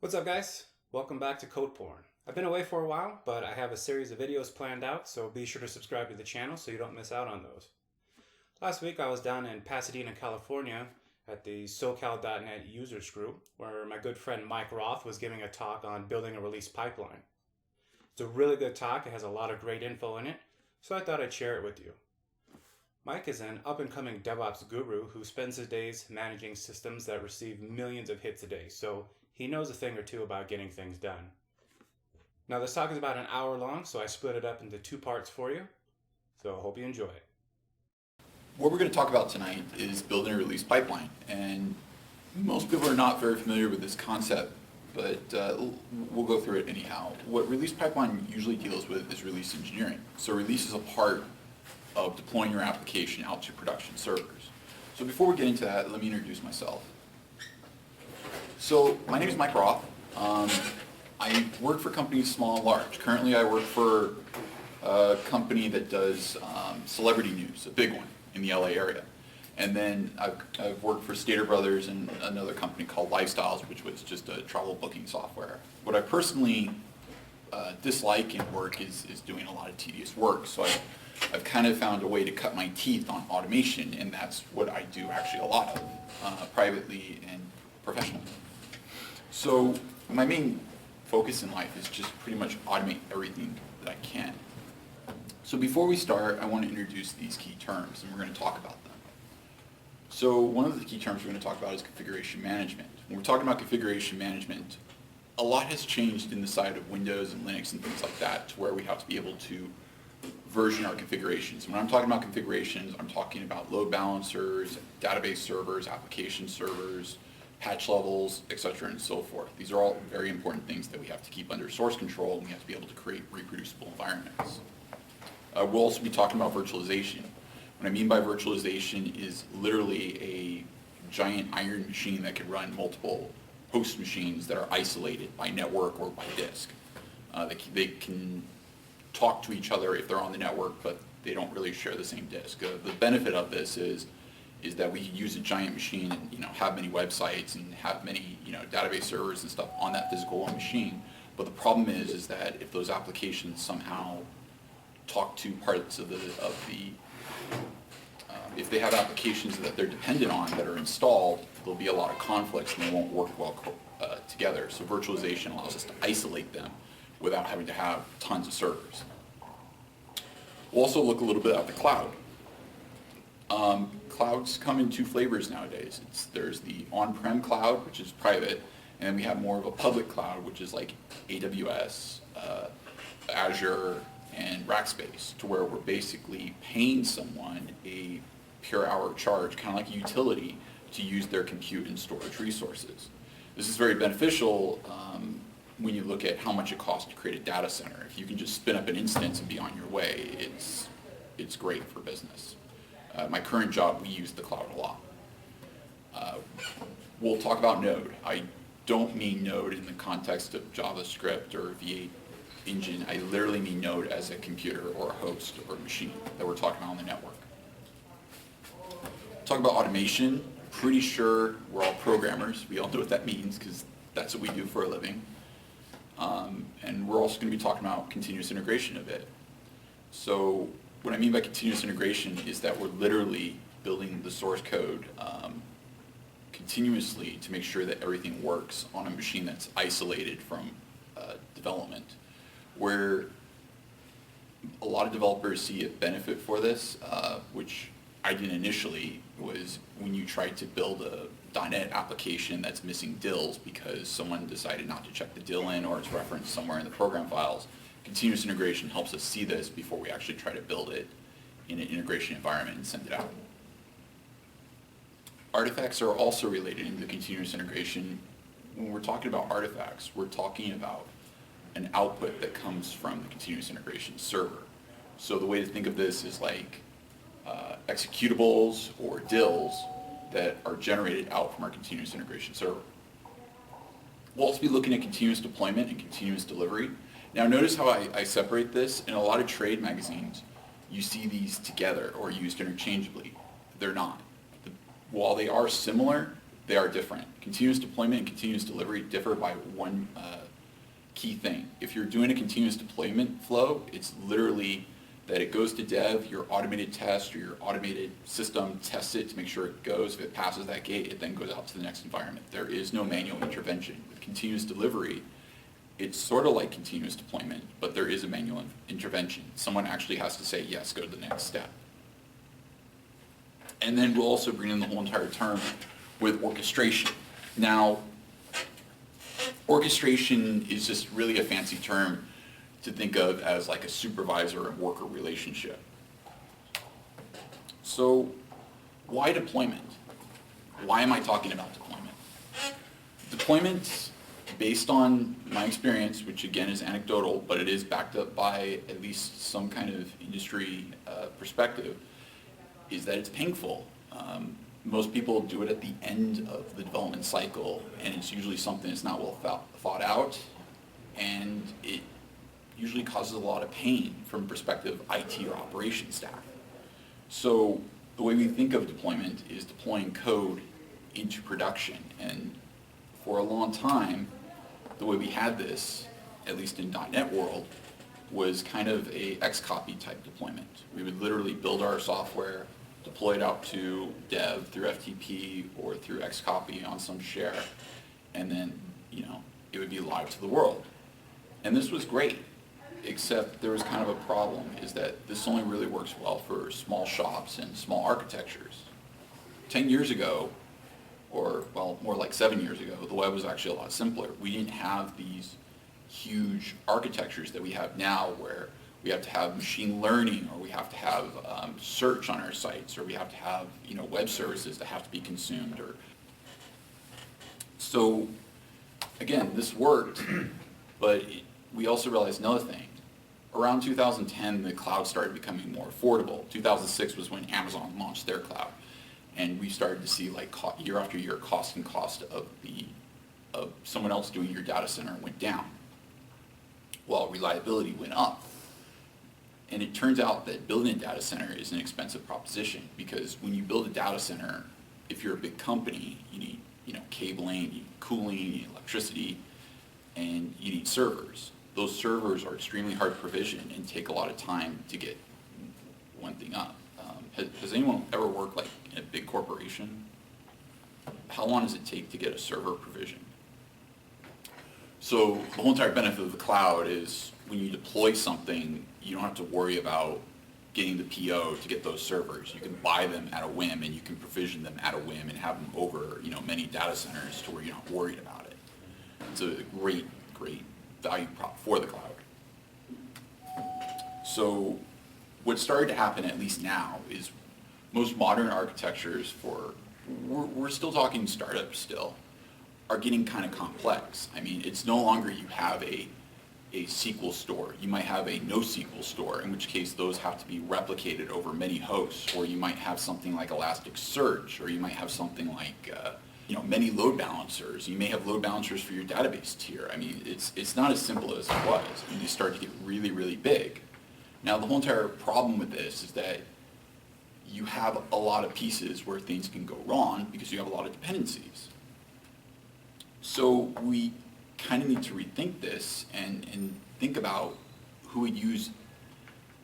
What's up, guys? Welcome back to Code Porn. I've been away for a while, but I have a series of videos planned out, so be sure to subscribe to the channel so you don't miss out on those. Last week I was down in Pasadena, California at the SoCal.net users group where my good friend Mike Roth was giving a talk on building a release pipeline. It's a really good talk. It has a lot of great info in it, so I thought I'd share it with you. Mike is an up-and-coming DevOps guru who spends his days managing systems that receive millions of hits a day, so he knows a thing or two about getting things done. Now, this talk is about an hour long, so I split it up into two parts for you, so I hope you enjoy it. What we're going to talk about tonight is building a release pipeline, and most people are not very familiar with this concept, but we'll go through it anyhow. What release pipeline usually deals with is release engineering. So release is a part of deploying your application out to production servers. So before we get into that, let me introduce myself. So my name is Mike Roth. I work for companies small and large. Currently I work for a company that does celebrity news, a big one in the LA area. And then I've worked for Stater Brothers and another company called Lifestyles, which was just a travel booking software. What I personally dislike in work is doing a lot of tedious work. So I've kind of found a way to cut my teeth on automation, and that's what I do actually a lot of, privately and professionally. So my main focus in life is just pretty much automate everything that I can. So before we start, I want to introduce these key terms, and we're going to talk about them. So one of the key terms we're going to talk about is configuration management. When we're talking about configuration management, a lot has changed in the side of Windows and Linux and things like that to where we have to be able to version our configurations. When I'm talking about configurations, I'm talking about load balancers, database servers, application servers, patch levels, etc. and so forth. These are all very important things that we have to keep under source control, and we have to be able to create reproducible environments. We'll also be talking about virtualization. What I mean by virtualization is literally a giant iron machine that can run multiple host machines that are isolated by network or by disk. They can talk to each other if they're on the network, but they don't really share the same disk. The benefit of this is that we use a giant machine and have many websites and have many database servers and stuff on that physical one machine. But the problem is that if those applications somehow talk to parts of if they have applications that they're dependent on that are installed, there'll be a lot of conflicts and they won't work well together. So virtualization allows us to isolate them without having to have tons of servers. We'll also look a little bit at the cloud. Clouds come in two flavors nowadays. There's the on-prem cloud, which is private, and then we have more of a public cloud, which is like AWS, Azure, and Rackspace, to where we're basically paying someone a per hour charge, kind of like a utility, to use their compute and storage resources. This is very beneficial when you look at how much it costs to create a data center. If you can just spin up an instance and be on your way, it's great for business. My current job, we use the cloud a lot. We'll talk about Node. I don't mean Node in the context of JavaScript or V8 engine. I literally mean Node as a computer or a host or a machine that we're talking about on the network. Talk about automation. Pretty sure we're all programmers. We all know what that means because that's what we do for a living. And we're also going to be talking about continuous integration a bit. So what I mean by continuous integration is that we're literally building the source code continuously to make sure that everything works on a machine that's isolated from development. Where a lot of developers see a benefit for this, which I did initially, was when you try to build a .NET application that's missing dills because someone decided not to check the dill in or it's referenced somewhere in the program files. Continuous integration helps us see this before we actually try to build it in an integration environment and send it out. Artifacts are also related into continuous integration. When we're talking about artifacts, we're talking about an output that comes from the continuous integration server. So the way to think of this is like executables or dills that are generated out from our continuous integration server. We'll also be looking at continuous deployment and continuous delivery. Now notice how I separate this. In a lot of trade magazines, you see these together or used interchangeably. They're not. While they are similar, they are different. Continuous deployment and continuous delivery differ by one key thing. If you're doing a continuous deployment flow, it's literally that it goes to dev, your automated test or your automated system tests it to make sure it goes. If it passes that gate, it then goes out to the next environment. There is no manual intervention. With continuous delivery, it's sort of like continuous deployment, but there is a manual intervention. Someone actually has to say, yes, go to the next step. And then we'll also bring in the whole entire term with orchestration. Now, orchestration is just really a fancy term to think of as like a supervisor and worker relationship. So why deployment? Why am I talking about deployment? Deployment, based on my experience, which again is anecdotal, but it is backed up by at least some kind of industry perspective, is that it's painful. Most people do it at the end of the development cycle, and it's usually something that's not well thought out, and it usually causes a lot of pain from the perspective of IT or operations staff. So the way we think of deployment is deploying code into production, and for a long time, the way we had this, at least in .NET world, was kind of a Xcopy type deployment. We would literally build our software, deploy it out to dev through FTP or through Xcopy on some share, and then, it would be live to the world. And this was great, except there was kind of a problem, is that this only really works well for small shops and small architectures. 10 years ago, or well, more like 7 years ago, the web was actually a lot simpler. We didn't have these huge architectures that we have now, where we have to have machine learning, or we have to have search on our sites, or we have to have web services that have to be consumed. So again, this worked, but we also realized another thing. Around 2010, the cloud started becoming more affordable. 2006 was when Amazon launched their cloud, and we started to see like year after year cost of someone else doing your data center went down, while reliability went up. And it turns out that building a data center is an expensive proposition, because when you build a data center, if you're a big company, you need cabling, you need cooling, you need electricity, and you need servers. Those servers are extremely hard to provision and take a lot of time to get one thing up. Has anyone ever worked like in a big corporation? How long does it take to get a server provisioned? So the whole entire benefit of the cloud is when you deploy something, you don't have to worry about getting the PO to get those servers. You can buy them at a whim, and you can provision them at a whim and have them over many data centers to where you're not worried about it. It's a great value prop for the cloud. So what started to happen, at least now, is most modern architectures we're still talking startups still, are getting kind of complex. I mean, it's no longer you have a SQL store. You might have a NoSQL store, in which case those have to be replicated over many hosts, or you might have something like Elasticsearch, or you might have something like many load balancers. You may have load balancers for your database tier. I mean, it's not as simple as it was, and you start to get really, really big. Now, the whole entire problem with this is that you have a lot of pieces where things can go wrong because you have a lot of dependencies. So we kind of need to rethink this and think about who would use,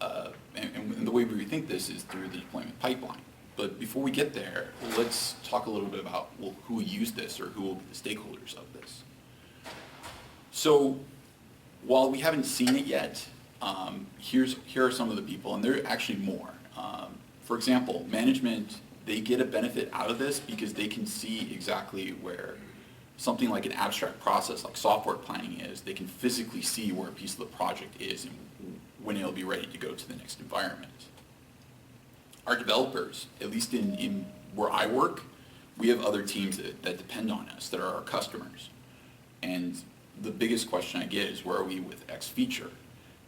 and the way we rethink this is through the deployment pipeline. But before we get there, let's talk a little bit about who will use this, or who will be the stakeholders of this. So while we haven't seen it yet, here are some of the people, and there are actually more. For example, management, they get a benefit out of this because they can see exactly where something like an abstract process like software planning is. They can physically see where a piece of the project is and when it'll be ready to go to the next environment. Our developers, at least in where I work, we have other teams that depend on us, that are our customers. And the biggest question I get is, where are we with X feature?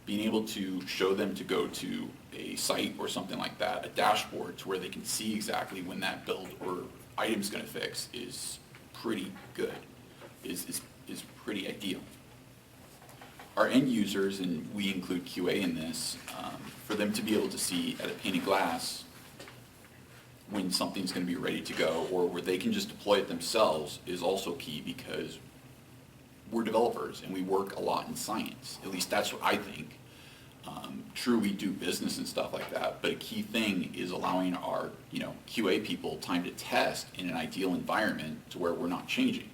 Being able to show them to go to a site or something like that, a dashboard, to where they can see exactly when that build or item is going to fix, is pretty good, is pretty ideal. Our end users, and we include QA in this, for them to be able to see at a pane of glass when when something's going to be ready to go, or where they can just deploy it themselves, is also key, because we're developers and we work a lot in science. At least that's what I think. True, we do business and stuff like that, but a key thing is allowing our QA people time to test in an ideal environment to where we're not changing.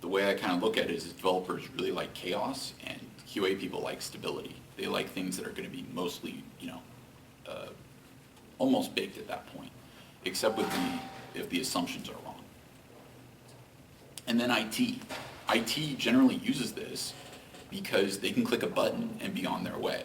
The way I kind of look at it is developers really like chaos, and QA people like stability. They like things that are going to be mostly, almost baked at that point, except if the assumptions are wrong. And then IT. IT generally uses this because they can click a button and be on their way.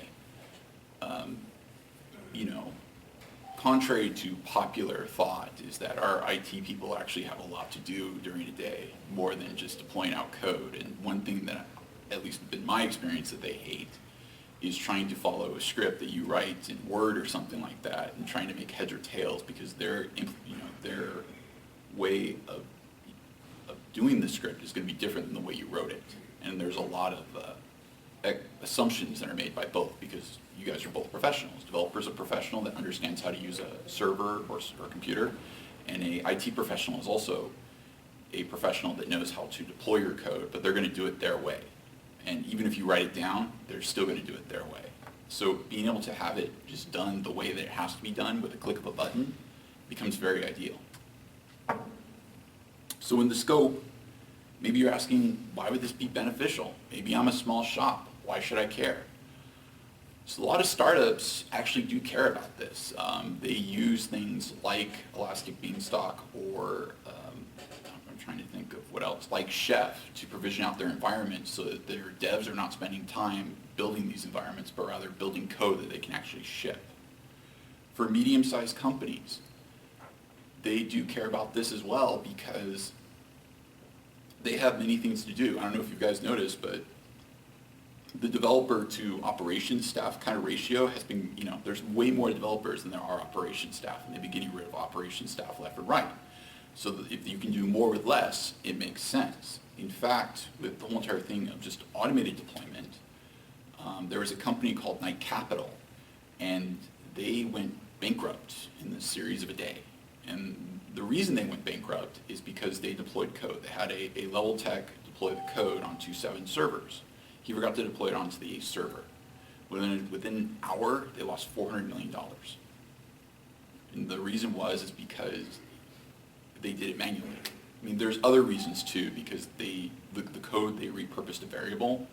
Contrary to popular thought, is that our IT people actually have a lot to do during a day, more than just deploying out code. And one thing that, at least in my experience, that they hate is trying to follow a script that you write in Word or something like that, and trying to make heads or tails, because their way of doing the script is going to be different than the way you wrote it. And there's a lot of assumptions that are made by both, because you guys are both professionals. Developer's a professional that understands how to use a server or computer, and a IT professional is also a professional that knows how to deploy your code, but they're going to do it their way. And even if you write it down, they're still going to do it their way. So being able to have it just done the way that it has to be done with a click of a button becomes very ideal. So in the scope, maybe you're asking, why would this be beneficial? Maybe I'm a small shop. Why should I care? So a lot of startups actually do care about this. They use things like Elastic Beanstalk, or I'm trying to think of what else, like Chef, to provision out their environment so that their devs are not spending time building these environments, but rather building code that they can actually ship. For medium-sized companies, they do care about this as well, because they have many things to do. I don't know if you guys noticed, but the developer to operations staff kind of ratio has been, there's way more developers than there are operations staff, and they've been getting rid of operations staff left and right. So that if you can do more with less, it makes sense. In fact, with the whole entire thing of just automated deployment, there was a company called Knight Capital, and they went bankrupt in the series of a day. And the reason they went bankrupt is because they deployed code. They had a level tech deploy the code onto 7 servers. He forgot to deploy it onto the 8th server. Within an hour, they lost $400 million. And the reason is because they did it manually. I mean, there's other reasons too, because the code, they repurposed a variable,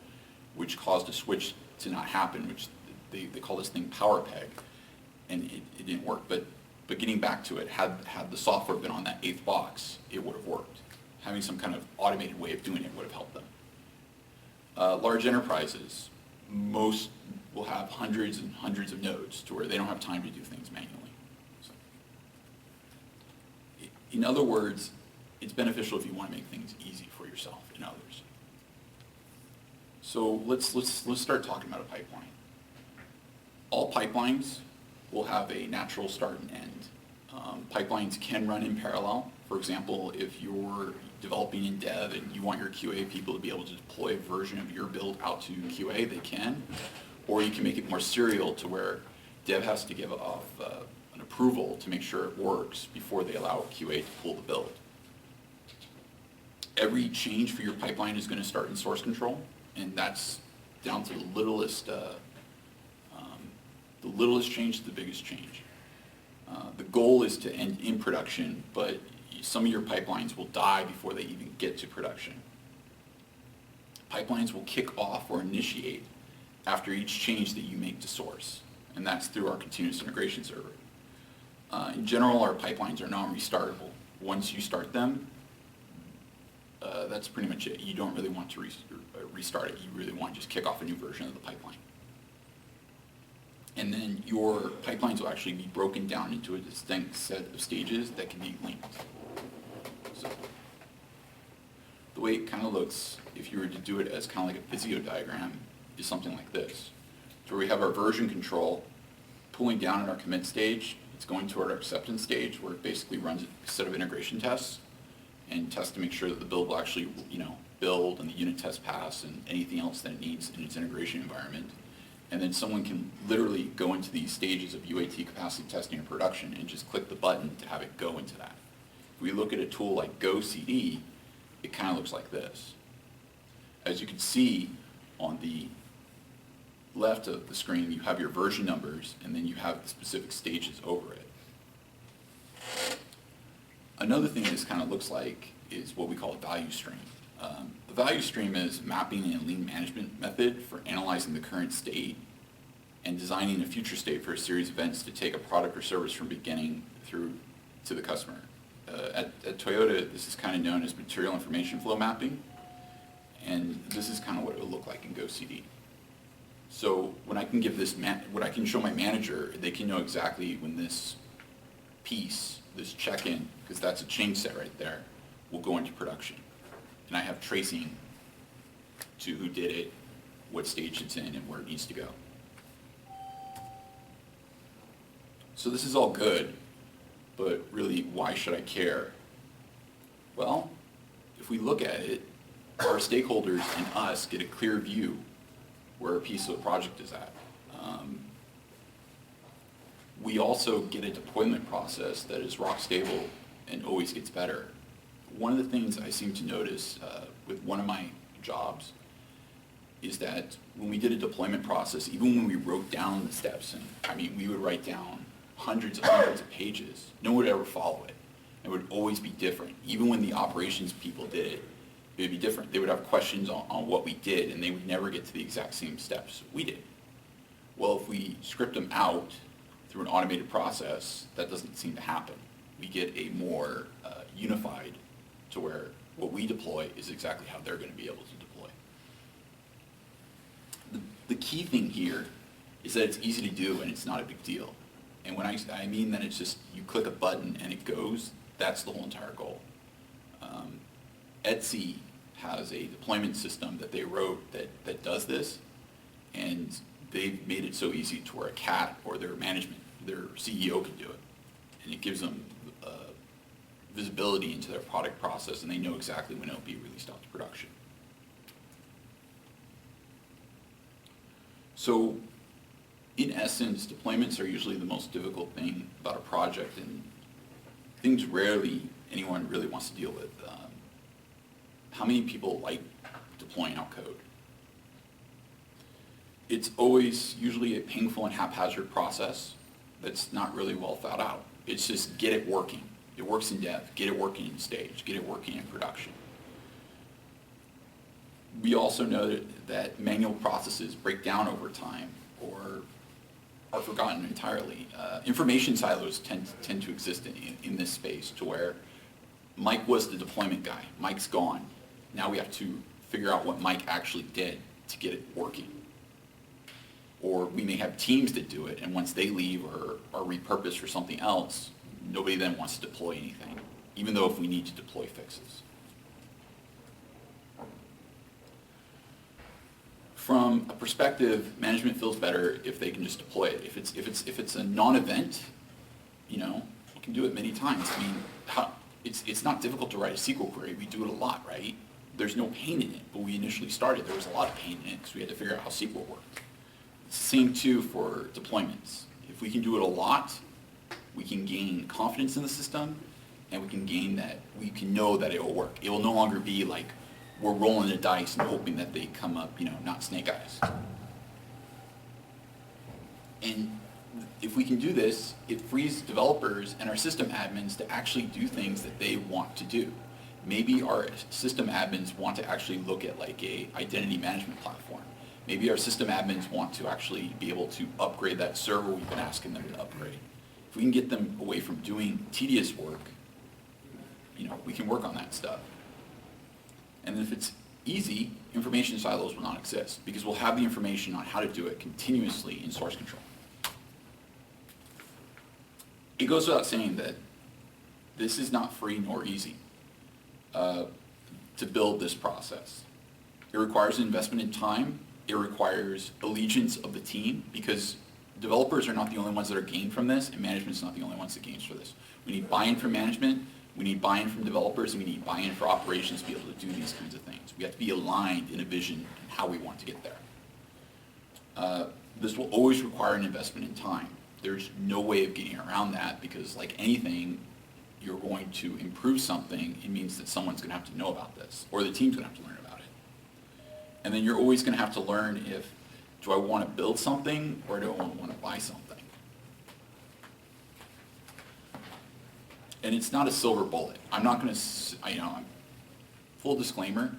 which caused a switch to not happen, which they call this thing power peg, and it didn't work. But getting back to it, had the software been on that 8th box, it would have worked. Having some kind of automated way of doing it would have helped them. Large enterprises, most will have hundreds and hundreds of nodes to where they don't have time to do things manually. So, in other words, it's beneficial if you want to make things easy for yourself and others. So let's start talking about a pipeline. All pipelines will have a natural start and end. Pipelines can run in parallel. For example, if you're developing in dev and you want your QA people to be able to deploy a version of your build out to QA, they can. Or you can make it more serial to where dev has to give off an approval to make sure it works before they allow QA to pull the build. Every change for your pipeline is going to start in source control, and that's down to the littlest change to the biggest change. The goal is to end in production, but some of your pipelines will die before they even get to production. Pipelines will kick off or initiate after each change that you make to source, and that's through our continuous integration server. In general, our pipelines are non-restartable. Once you start them, that's pretty much it. You don't really want to restart it. You really want to just kick off a new version of the pipeline. And then your pipelines will actually be broken down into a distinct set of stages that can be linked. So the way it kind of looks, if you were to do it as kind of like a Visio diagram, is something like this. So where we have our version control pulling down at our commit stage, it's going to our acceptance stage where it basically runs a set of integration tests and tests to make sure that the build will actually, build and the unit test pass and anything else that it needs in its integration environment. And then someone can literally go into these stages of UAT capacity testing or production and just click the button to have it go into that. If we look at a tool like GoCD, it kind of looks like this. As you can see on the left of the screen, you have your version numbers, and then you have the specific stages over it. Another thing this kind of looks like is what we call a value stream. The value stream is mapping and lean management method for analyzing the current state and designing a future state for a series of events to take a product or service from beginning through to the customer. At Toyota, this is kind of known as material information flow mapping, and this is kind of what it would look like in GoCD. So when I can give this, what I can show my manager, they can know exactly when this piece, this check-in, because that's a change set right there, will go into production. And I have tracing to who did it, what stage it's in, and where it needs to go. So this is all good, but really, why should I care? Well, if we look at it, our stakeholders and us get a clear view where a piece of the project is at. We also get a deployment process that is rock stable and always gets better. One of the things I seem to notice with one of my jobs is that when we did a deployment process, even when we wrote down the steps, and I mean, we would write down hundreds of pages, no one would ever follow it. It would always be different. Even when the operations people did it, it would be different. They would have questions on what we did, and they would never get to the exact same steps we did. Well, if we script them out through an automated process, that doesn't seem to happen. We get a more unified to where what we deploy is exactly how they're going to be able to deploy. The key thing here is that it's easy to do and it's not a big deal. And when I mean that it's just you click a button and it goes, that's the whole entire goal. Etsy has a deployment system that they wrote that does this, and they've made it so easy to where a cat or their management, their CEO can do it. And it gives them visibility into their product process, and they know exactly when it will be released out to production. So in essence, deployments are usually the most difficult thing about a project, and things rarely anyone really wants to deal with. How many people like deploying out code? It's always usually a painful and haphazard process that's not really well thought out. It's just get it working. It works in dev, get it working in stage, get it working in production. We also know that manual processes break down over time or are forgotten entirely. Information silos tend to exist in this space to where Mike was the deployment guy. Mike's gone. Now we have to figure out what Mike actually did to get it working. Or we may have teams that do it, and once they leave or are repurposed for something else, nobody then wants to deploy anything, even though if we need to deploy fixes. From a perspective, management feels better if they can just deploy it. If it's a non-event, you know, we can do it many times. I mean, it's not difficult to write a SQL query. We do it a lot, right? There's no pain in it, but we initially started, there was a lot of pain in it because we had to figure out how SQL worked. It's the same too for deployments. If we can do it a lot, we can gain confidence in the system, and we can know that it will work. It will no longer be like we're rolling the dice and hoping that they come up, you know, not snake eyes. And if we can do this, it frees developers and our system admins to actually do things that they want to do. Maybe our system admins want to actually look at like a identity management platform. Maybe our system admins want to actually be able to upgrade that server we've been asking them to upgrade. If we can get them away from doing tedious work, you know, we can work on that stuff. And if it's easy, information silos will not exist because we'll have the information on how to do it continuously in source control. It goes without saying that this is not free nor easy to build this process. It requires investment in time. It requires allegiance of the team because developers are not the only ones that are gained from this, and management's not the only ones that gains from this. We need buy-in from management, we need buy-in from developers, and we need buy-in for operations to be able to do these kinds of things. We have to be aligned in a vision and how we want to get there. This will always require an investment in time. There's no way of getting around that, because like anything, you're going to improve something, it means that someone's going to have to know about this, or the team's going to have to learn about it. And then you're always going to have to learn if, do I want to build something or do I want to buy something? And it's not a silver bullet. I'm not going to, full disclaimer,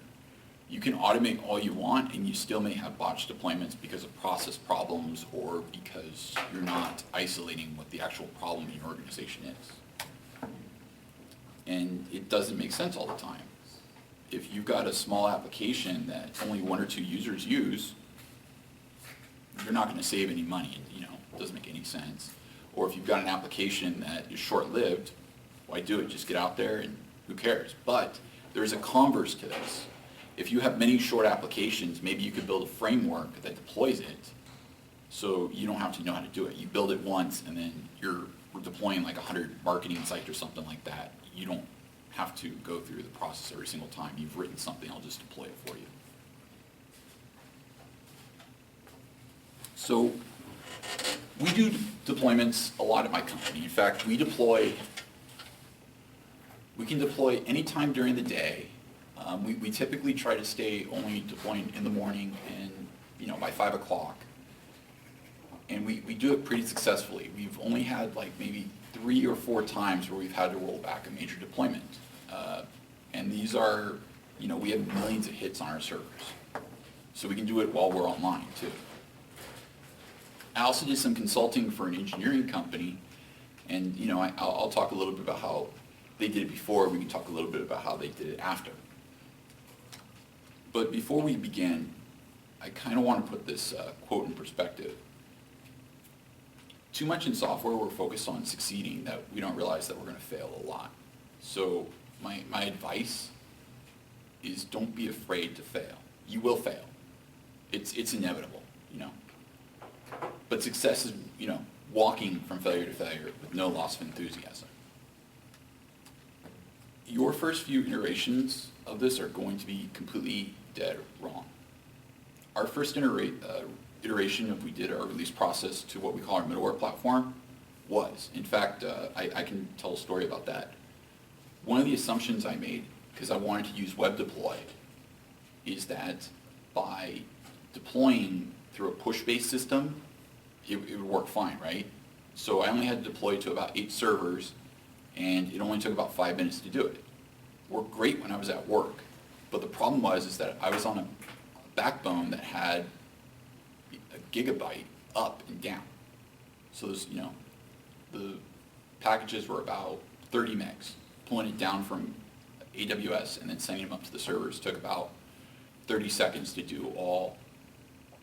you can automate all you want and you still may have botched deployments because of process problems or because you're not isolating what the actual problem in your organization is. And it doesn't make sense all the time. If you've got a small application that only 1 or 2 users use, you're not going to save any money, and it doesn't make any sense. Or if you've got an application that is short-lived, why do it? Just get out there and who cares? But there's a converse to this. If you have many short applications, maybe you could build a framework that deploys it so you don't have to know how to do it. You build it once and then you're deploying like 100 marketing sites or something like that. You don't have to go through the process every single time. You've written something, I'll just deploy it for you. So we do deployments a lot at my company. In fact, we can deploy anytime during the day. We typically try to stay only deploying in the morning and by 5 o'clock. And we do it pretty successfully. We've only had like maybe 3 or 4 times where we've had to roll back a major deployment. And these are, we have millions of hits on our servers. So we can do it while we're online too. I also did some consulting for an engineering company, and I'll talk a little bit about how they did it before. We can talk a little bit about how they did it after. But before we begin, I kind of want to put this quote in perspective. Too much in software, we're focused on succeeding that we don't realize that we're going to fail a lot. So my advice is don't be afraid to fail. You will fail. It's inevitable, But success is, walking from failure to failure with no loss of enthusiasm. Your first few iterations of this are going to be completely dead wrong. Our first iteration of we did our release process to what we call our middleware platform was, in fact, I can tell a story about that. One of the assumptions I made, because I wanted to use web deploy, is that by deploying through a push-based system, it would work fine, right? So I only had to deploy to about 8 servers, and it only took about 5 minutes to do it. Worked great when I was at work, but the problem was that I was on a backbone that had a gigabyte up and down. So there's, the packages were about 30 megs. Pulling it down from AWS and then sending them up to the servers took about 30 seconds to do all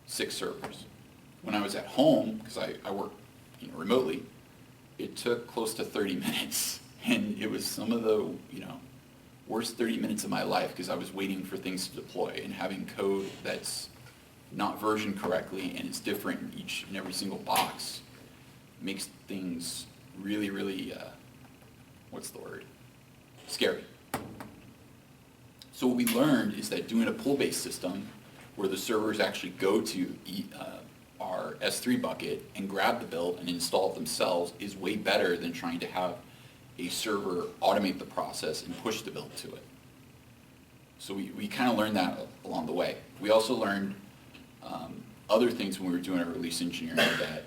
6 servers. When I was at home, because I work remotely, it took close to 30 minutes. And it was some of the worst 30 minutes of my life because I was waiting for things to deploy and having code that's not versioned correctly and it's different in each and every single box makes things really, really, scary. So what we learned is that doing a pull-based system where the servers actually go to our S3 bucket and grab the build and install it themselves is way better than trying to have a server automate the process and push the build to it. So we kind of learned that along the way. We also learned other things when we were doing our release engineering that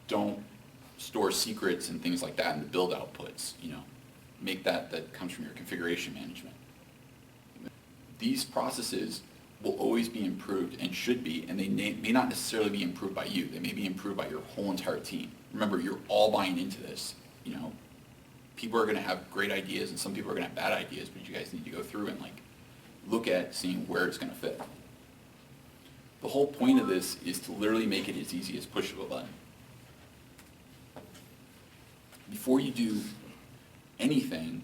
don't store secrets and things like that in the build outputs, make that comes from your configuration management. These processes will always be improved and should be, and they may not necessarily be improved by you. They may be improved by your whole entire team. Remember, you're all buying into this. People are going to have great ideas, and some people are going to have bad ideas, but you guys need to go through and look at seeing where it's going to fit. The whole point of this is to literally make it as easy as push of a button. Before you do anything,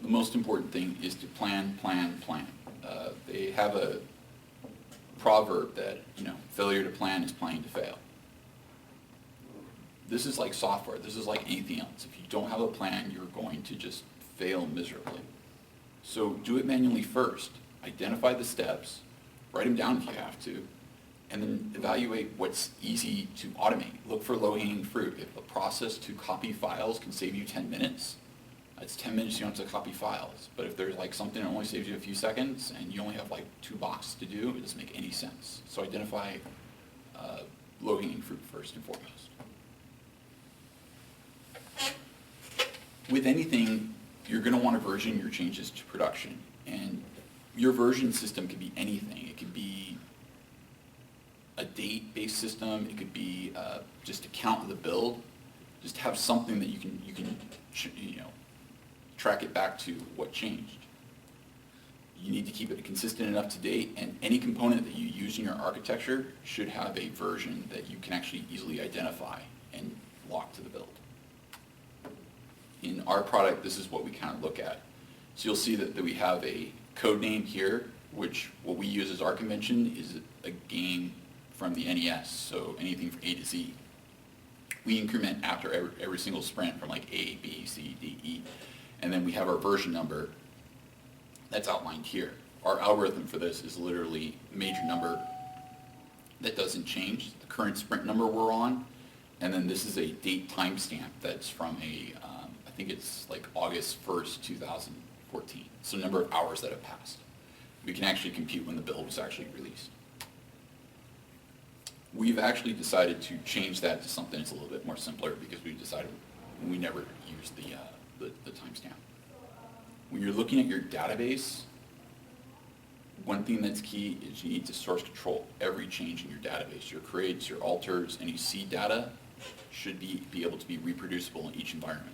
the most important thing is to plan, plan, plan. They have a proverb that, failure to plan is planning to fail. This is like software. This is like anything else. If you don't have a plan, you're going to just fail miserably. So do it manually first. Identify the steps, write them down if you have to, and then evaluate what's easy to automate. Look for low-hanging fruit. If a process to copy files can save you 10 minutes, it's 10 minutes you don't have to copy files. But if there's like something that only saves you a few seconds and you only have like 2 boxes to do, it doesn't make any sense. So identify low-hanging fruit first and foremost. With anything, you're going to want to version your changes to production. And your version system could be anything. It could be a date-based system. It could be just a count of the build. Just have something that you can track it back to what changed. You need to keep it consistent enough to date, and any component that you use in your architecture should have a version that you can actually easily identify and lock to the build. In our product, this is what we kind of look at. So you'll see that we have a code name here, which what we use as our convention is a game from the NES, so anything from A to Z. We increment after every single sprint from like A, B, C, D, E, and then we have our version number that's outlined here. Our algorithm for this is literally a major number that doesn't change, the current sprint number we're on, and then this is a date timestamp that's from I think it's like August 1st, 2014, so number of hours that have passed. We can actually compute when the build was actually released. We've actually decided to change that to something that's a little bit more simpler because we decided we never use the timestamp. When you're looking at your database, one thing that's key is you need to source control every change in your database. Your creates, your alters, any seed data should be able to be reproducible in each environment.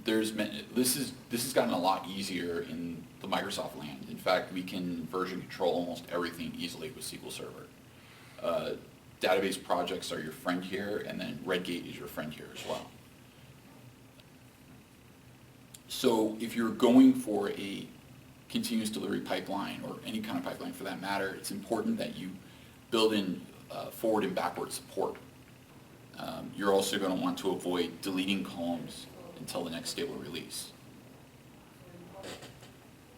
This has gotten a lot easier in the Microsoft land. In fact, we can version control almost everything easily with SQL Server. Database projects are your friend here, and then Redgate is your friend here as well. So if you're going for a continuous delivery pipeline, or any kind of pipeline for that matter, it's important that you build in forward and backward support. You're also going to want to avoid deleting columns until the next stable release.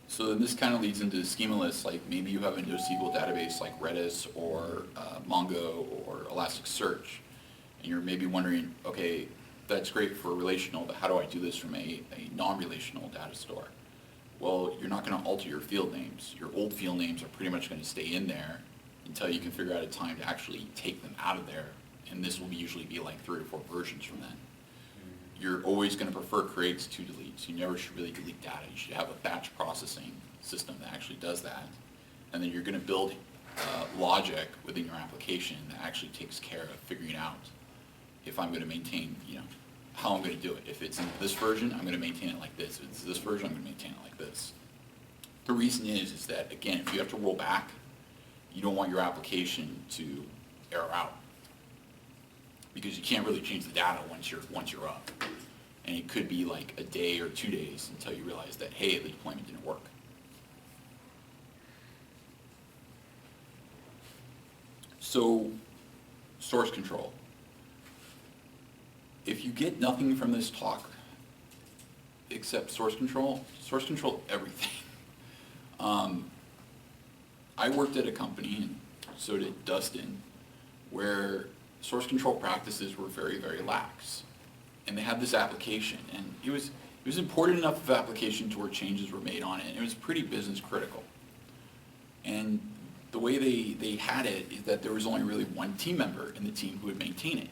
So then this kind of leads into the Schema Less, like maybe you have a NoSQL database like Redis or Mongo or Elasticsearch, and you're maybe wondering, okay, that's great for relational, but how do I do this from a non-relational data store? Well, you're not going to alter your field names. Your old field names are pretty much going to stay in there until you can figure out a time to actually take them out of there, and this will usually be like 3 or 4 versions from then. You're always going to prefer creates to deletes. You never should really delete data. You should have a batch processing system that actually does that. And then you're going to build logic within your application that actually takes care of figuring out if I'm going to maintain, how I'm going to do it. If it's in this version, I'm going to maintain it like this. If it's this version, I'm going to maintain it like this. The reason is that, again, if you have to roll back, you don't want your application to error out, because you can't really change the data once you're up. And it could be like a day or 2 days until you realize that, hey, the deployment didn't work. So, source control. If you get nothing from this talk except source control everything. I worked at a company, and so did Dustin, where source control practices were very, very lax. And they had this application, and it was important enough of application to where changes were made on it, and it was pretty business critical. And the way they had it is that there was only really one team member in the team who would maintain it.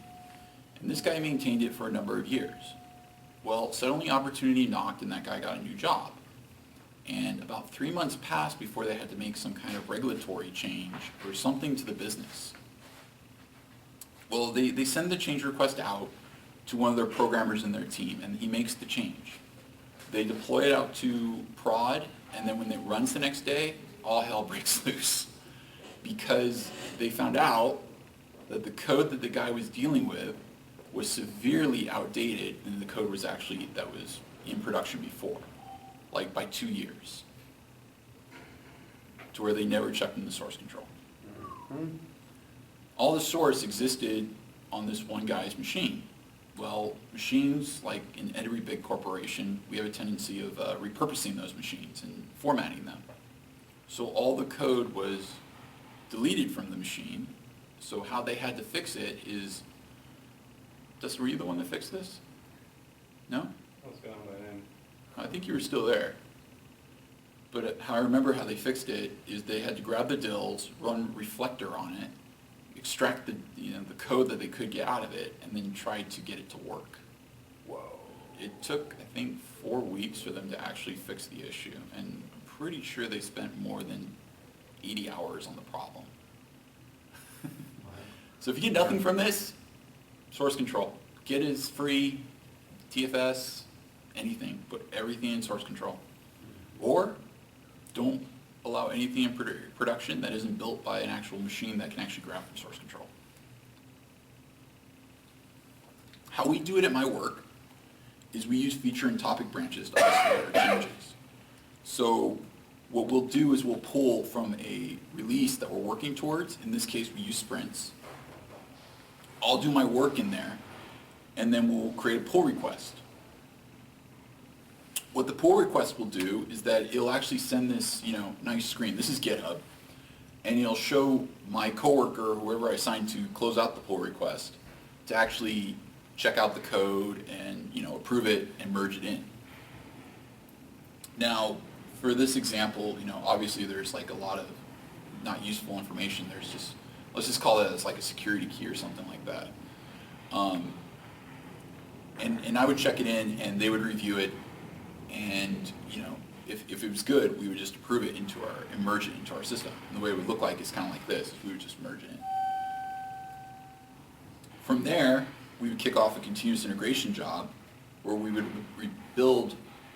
And this guy maintained it for a number of years. Well, suddenly opportunity knocked, and that guy got a new job. And about 3 months passed before they had to make some kind of regulatory change or something to the business. Well, they send the change request out to one of their programmers in their team, and he makes the change. They deploy it out to prod, and then when it runs the next day, all hell breaks loose. Because they found out that the code that the guy was dealing with was severely outdated than the code was that was in production before, like by 2 years, to where they never checked in the source control. All the source existed on this one guy's machine. Well, machines, like in every big corporation, we have a tendency of repurposing those machines and formatting them. So all the code was deleted from the machine. So how they had to fix it is, Dustin, were you the one that fixed this? No? What's going on by then? I think you were still there. But how I remember how they fixed it is they had to grab the dills, run reflector on it, extract the the code that they could get out of it, and then try to get it to work. Whoa. It took, I think, 4 weeks for them to actually fix the issue, and I'm pretty sure they spent more than 80 hours on the problem. So if you get nothing from this, source control. Git is free, TFS, anything, put everything in source control. Or don't allow anything in production that isn't built by an actual machine that can actually grab from source control. How we do it at my work is we use feature and topic branches to isolate our changes. So what we'll do is we'll pull from a release that we're working towards. In this case, we use sprints. I'll do my work in there, and then we'll create a pull request. What the pull request will do is that it'll actually send this, nice screen. This is GitHub, and it'll show my coworker, whoever I assign to close out the pull request, to actually check out the code and approve it and merge it in. Now, for this example, obviously there's like a lot of not useful information. There's just, let's just call it as like a security key or something like that. And I would check it in, and they would review it, and if it was good, we would just approve it and merge it into our system. And the way it would look like is kind of like this. We would just merge it in. From there, we would kick off a continuous integration job where we would rebuild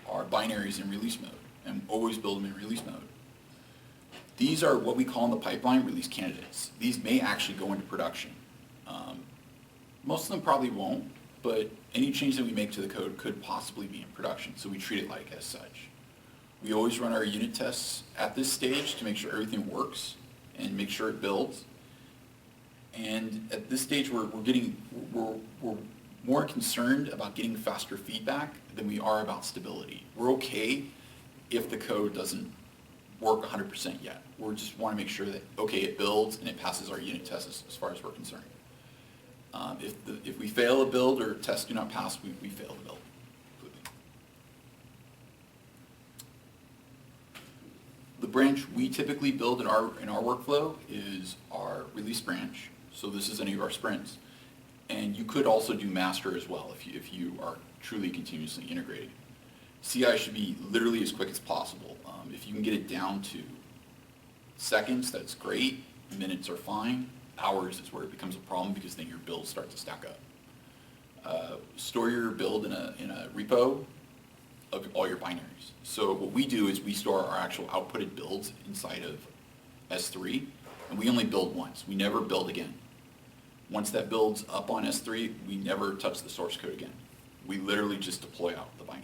our binaries in release mode and always build them in release mode. These are what we call in the pipeline release candidates. These may actually go into production. Most of them probably won't, but any change that we make to the code could possibly be in production, so we treat it like as such. We always run our unit tests at this stage to make sure everything works and make sure it builds. And at this stage, we're more concerned about getting faster feedback than we are about stability. We're okay if the code doesn't work 100% yet. We just want to make sure that, okay, it builds and it passes our unit tests as far as we're concerned. If we fail a build or tests do not pass, we fail the build completely. The branch we typically build in our workflow is our release branch. So this is any of our sprints. And you could also do master as well if you are truly continuously integrating. CI should be literally as quick as possible. If you can get it down to seconds, that's great. Minutes are fine. Hours is where it becomes a problem, because then your builds start to stack up. Store your build in a repo of all your binaries. So what we do is we store our actual outputted builds inside of S3, and we only build once. We never build again. Once that builds up on S3, we never touch the source code again. We literally just deploy out the binary.